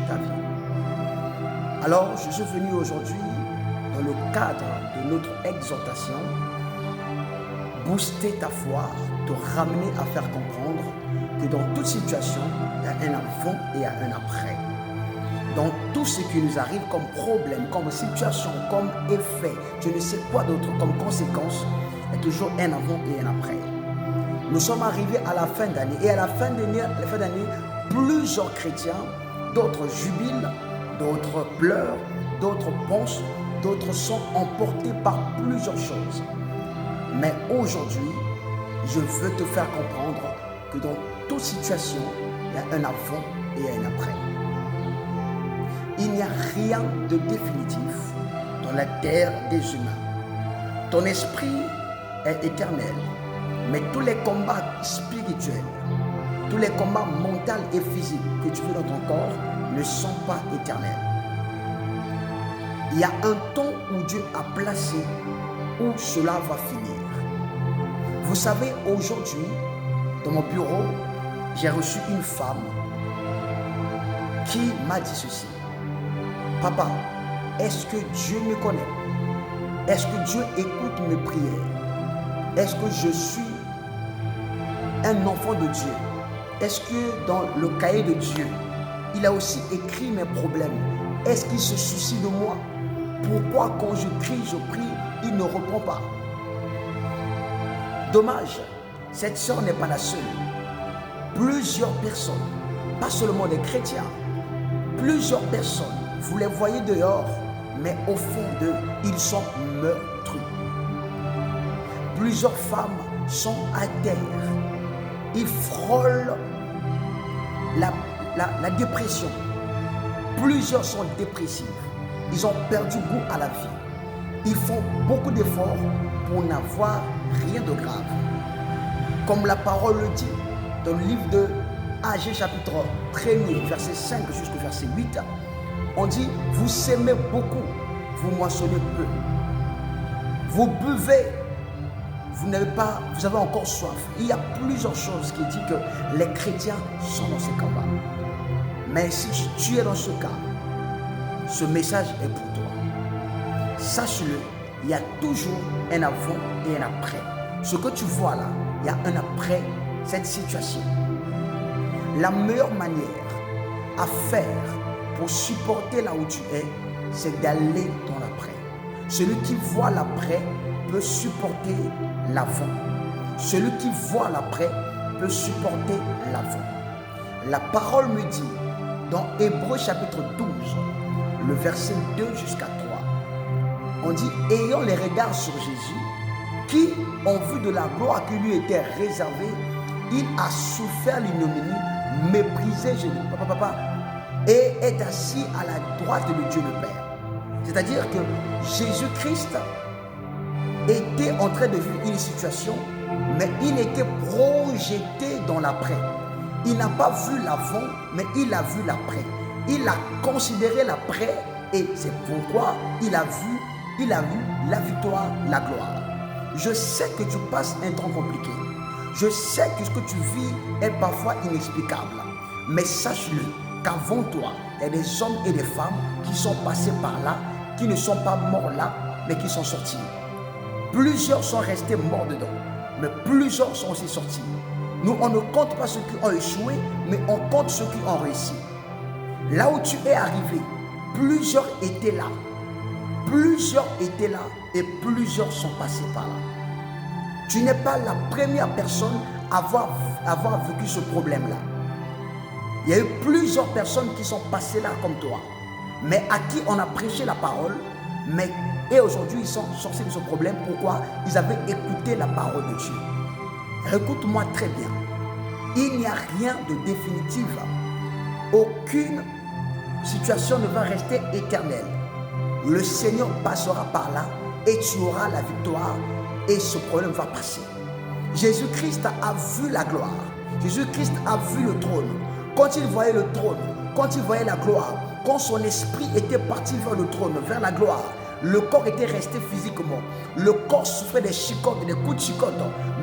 ta vie. Alors, je suis venu aujourd'hui dans le cadre de notre exhortation, booster ta foi, te ramener à faire comprendre que dans toute situation, il y a un avant et il y a un après. Dans tout ce qui nous arrive comme problème, comme situation, comme effet, je ne sais quoi d'autre, comme conséquence, il y a toujours un avant et un après. Nous sommes arrivés à la fin d'année et à la fin d'année, plusieurs chrétiens, d'autres jubilent, d'autres pleurent, d'autres pensent, d'autres sont emportés par plusieurs choses. Mais aujourd'hui, je veux te faire comprendre que dans toute situation, il y a un avant et un après. Il n'y a rien de définitif dans la terre des humains. Ton esprit est éternel, mais tous les combats spirituels, tous les combats mentaux et physiques que tu veux dans ton corps ne sont pas éternels. Il y a un temps où Dieu a placé où cela va finir. Vous savez, aujourd'hui, dans mon bureau, j'ai reçu une femme qui m'a dit ceci. Papa, est-ce que Dieu me connaît? Est-ce que Dieu écoute mes prières? Est-ce que je suis un enfant de Dieu? Est-ce que dans le cahier de Dieu, il a aussi écrit mes problèmes? Est-ce qu'il se soucie de moi? Pourquoi quand je crie, je prie, il ne répond pas? Dommage, cette sœur n'est pas la seule. Plusieurs personnes, pas seulement des chrétiens, plusieurs personnes, vous les voyez dehors, mais au fond d'eux, ils sont meurtris. Plusieurs femmes sont à terre. Ils frôlent la dépression. Plusieurs sont dépressifs. Ils ont perdu goût à la vie. Ils font beaucoup d'efforts pour n'avoir rien de grave. Comme la parole le dit dans le livre de Agé chapitre 1er, verset 5 jusqu'au verset 8, on dit, vous sémez beaucoup, vous moissonnez peu. Vous buvez, vous avez encore soif. Il y a plusieurs choses qui disent que les chrétiens sont dans ces combats. Mais si tu es dans ce cas, ce message est pour toi. Sache-le, il y a toujours un avant et un après. Ce que tu vois là, il y a un après cette situation. La meilleure manière à faire pour supporter là où tu es, c'est d'aller dans l'après. Celui qui voit l'après peut supporter l'avant. Celui qui voit l'après peut supporter l'avant. La parole me dit, dans Hébreux chapitre 12, le verset 2 jusqu'à 3, on dit, ayant les regards sur Jésus, qui, en vue de la gloire qui lui était réservée, il a souffert l'ignominie, méprisé et est assis à la droite de Dieu le Père. C'est-à-dire que Jésus-Christ était en train de vivre une situation, mais il était projeté dans l'après. Il n'a pas vu l'avant, mais il a vu l'après. Il a considéré l'après et c'est pourquoi il a vu la victoire, la gloire. Je sais que tu passes un temps compliqué. Je sais que ce que tu vis est parfois inexplicable. Mais sache-le qu'avant toi, il y a des hommes et des femmes qui sont passés par là, qui ne sont pas morts là, mais qui sont sortis. Plusieurs sont restés morts dedans, mais plusieurs sont aussi sortis. Nous, on ne compte pas ceux qui ont échoué, mais on compte ceux qui ont réussi. Là où tu es arrivé, plusieurs étaient là. Plusieurs étaient là et plusieurs sont passés par là. Tu n'es pas la première personne à avoir vécu ce problème-là. Il y a eu plusieurs personnes qui sont passées là comme toi, mais à qui on a prêché la parole, et aujourd'hui ils sont sortis de ce problème. Pourquoi? Ils avaient écouté la parole de Dieu. Écoute-moi très bien. Il n'y a rien de définitif. Aucune situation ne va rester éternelle. Le Seigneur passera par là et tu auras la victoire et ce problème va passer. Jésus-Christ a vu la gloire. Jésus-Christ a vu le trône. Quand il voyait le trône, quand il voyait la gloire, quand son esprit était parti vers le trône, vers la gloire, le corps était resté physiquement. Le corps souffrait des chicottes, des coups de chicotte,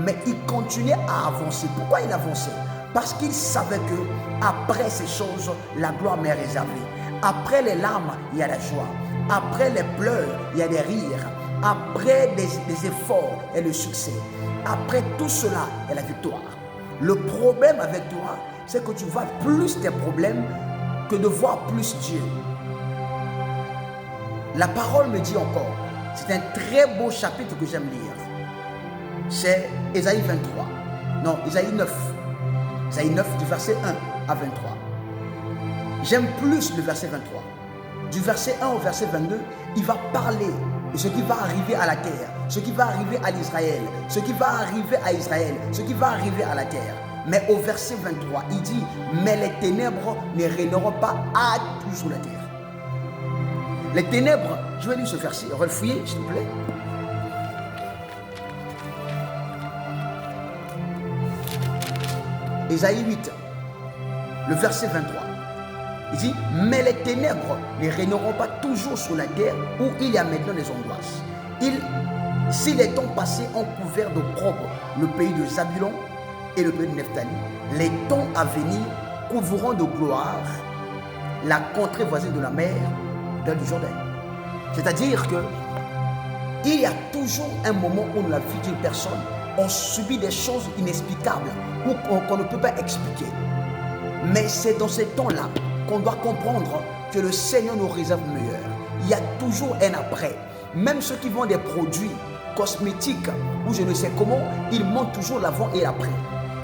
mais il continuait à avancer. Pourquoi il avançait? Parce qu'il savait que après ces choses, la gloire m'est réservée. Après les larmes, il y a la joie. Après les pleurs, il y a des rires. Après les efforts et le succès. Après tout cela, il y a la victoire. Le problème avec toi, c'est que tu vois plus tes problèmes que de voir plus Dieu. La parole me dit encore, c'est un très beau chapitre que j'aime lire. C'est Ésaïe 23. Non, Ésaïe 9. Ésaïe 9 du verset 1 à 23. J'aime plus le verset 23. Du verset 1 au verset 22, il va parler de ce qui va arriver à la terre, ce qui va arriver à l'Israël, ce qui va arriver à Israël, ce qui va arriver à la terre. Mais au verset 23, il dit, mais les ténèbres ne régneront pas à tout sur la terre. Les ténèbres, je vais lire ce verset, refouillez s'il vous plaît. Ésaïe 8, le verset 23. Il dit, mais les ténèbres ne régneront pas toujours sur la terre où il y a maintenant des angoisses. Si les temps passés ont couvert d'opprobre le pays de Zabulon et le pays de Nephtali, les temps à venir couvriront de gloire la contrée voisine de la mer du Jourdain. C'est-à-dire que il y a toujours un moment où dans la vie d'une personne, on subit des choses inexplicables ou qu'on ne peut pas expliquer. Mais c'est dans ces temps-là qu'on doit comprendre que le Seigneur nous réserve meilleur. Il y a toujours un après. Même ceux qui vendent des produits cosmétiques ou je ne sais comment, ils montrent toujours l'avant et l'après.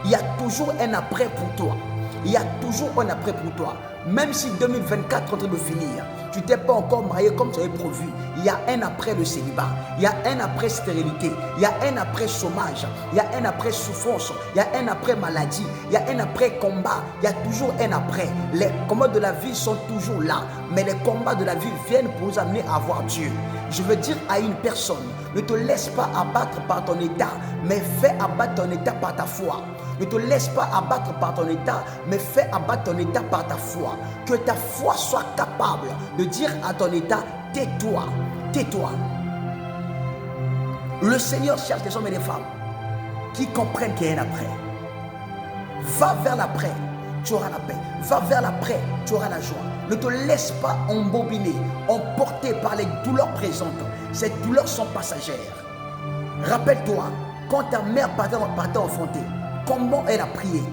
Il y a toujours un après pour toi. Il y a toujours un après pour toi. Même si 2024 est en train de finir, tu ne t'es pas encore marié comme tu avais prévu. Il y a un après le célibat. Il y a un après stérilité. Il y a un après chômage. Il y a un après souffrance. Il y a un après maladie. Il y a un après combat. Il y a toujours un après. Les combats de la vie sont toujours là. Mais les combats de la vie viennent pour nous amener à voir Dieu. Je veux dire à une personne, ne te laisse pas abattre par ton état, mais fais abattre ton état par ta foi. Ne te laisse pas abattre par ton état, mais fais abattre ton état par ta foi. Que ta foi soit capable de dire à ton état, tais-toi, tais-toi. Le Seigneur cherche des hommes et des femmes qui comprennent qu'il y a un après. Va vers l'après, tu auras la paix. Va vers l'après, tu auras la joie. Ne te laisse pas embobiner, emporter par les douleurs présentes. Ces douleurs sont passagères. Rappelle-toi, quand ta mère partait enfanter, comment elle a prié,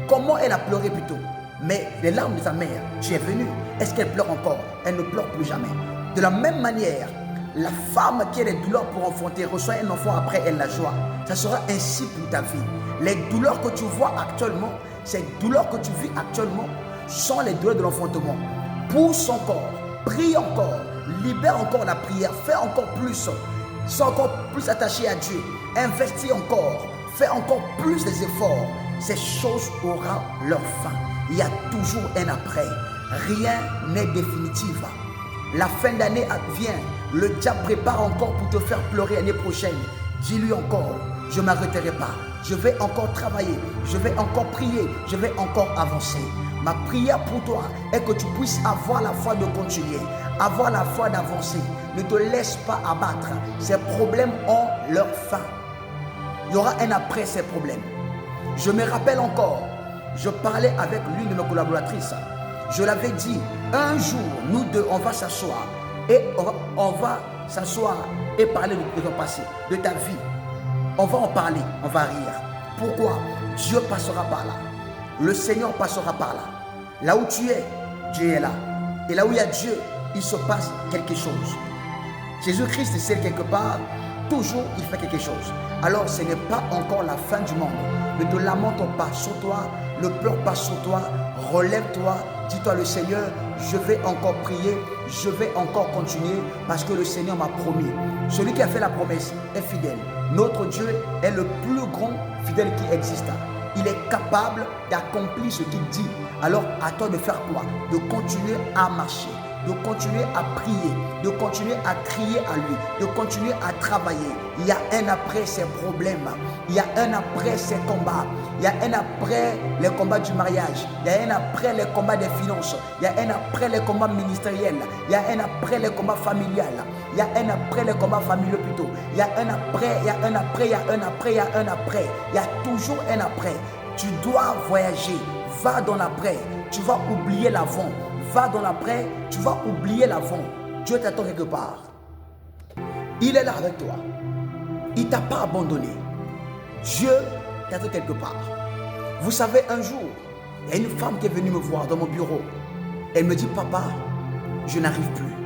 comment elle a pleuré plutôt. Mais les larmes de ta mère, tu es venu. Est-ce qu'elle pleure encore? Elle ne pleure plus jamais. De la même manière, la femme qui a des douleurs pour enfanter reçoit un enfant après elle la joie. Ça sera ainsi pour ta vie. Les douleurs que tu vois actuellement, ces douleurs que tu vis actuellement, sont les douleurs de l'enfantement. Pousse encore, prie encore, libère encore la prière, fais encore plus, sois encore plus attaché à Dieu, investis encore, fais encore plus des efforts. Ces choses auront leur fin. Il y a toujours un après. Rien n'est définitif. La fin d'année vient. Le diable prépare encore pour te faire pleurer l'année prochaine. Dis-lui encore, je ne m'arrêterai pas. Je vais encore travailler. Je vais encore prier. Je vais encore avancer. Ma prière pour toi est que tu puisses avoir la foi de continuer. Avoir la foi d'avancer. Ne te laisse pas abattre. Ces problèmes ont leur fin. Il y aura un après ces problèmes. Je me rappelle encore, je parlais avec l'une de mes collaboratrices. Je l'avais dit, un jour, nous deux, on va s'asseoir. Et on va s'asseoir et parler de ton passé, de ta vie. On va en parler, on va rire. Pourquoi? Dieu passera par là. Le Seigneur passera par là. Là où tu es, Dieu est là. Et là où il y a Dieu, il se passe quelque chose. Jésus-Christ, c'est quelque part, toujours il fait quelque chose. Alors ce n'est pas encore la fin du monde. Ne te lamente pas sur toi, ne pleure pas sur toi, relève-toi, dis-toi le Seigneur, je vais encore prier, je vais encore continuer parce que le Seigneur m'a promis. Celui qui a fait la promesse est fidèle. Notre Dieu est le plus grand fidèle qui existe. Il est capable d'accomplir ce qu'il dit. Alors à toi de faire quoi? De continuer à marcher, de continuer à prier, de continuer à crier à lui, de continuer à travailler. Il y a un après ces problèmes, il y a un après ces combats, il y a un après les combats du mariage, il y a un après les combats des finances, il y a un après les combats ministériels, il y a un après les combats familiales, il y a un après les combats familiaux plutôt, il y a un après, il y a un après, il y a un après, il y a un après, il y a toujours un après. Tu dois voyager. Va dans l'après. Tu vas oublier l'avant. Va dans l'après. Tu vas oublier l'avant. Dieu t'attend quelque part. Il est là avec toi. Il ne t'a pas abandonné. Dieu t'attend quelque part. Vous savez, un jour, il y a une femme qui est venue me voir dans mon bureau. Elle me dit, papa, je n'arrive plus.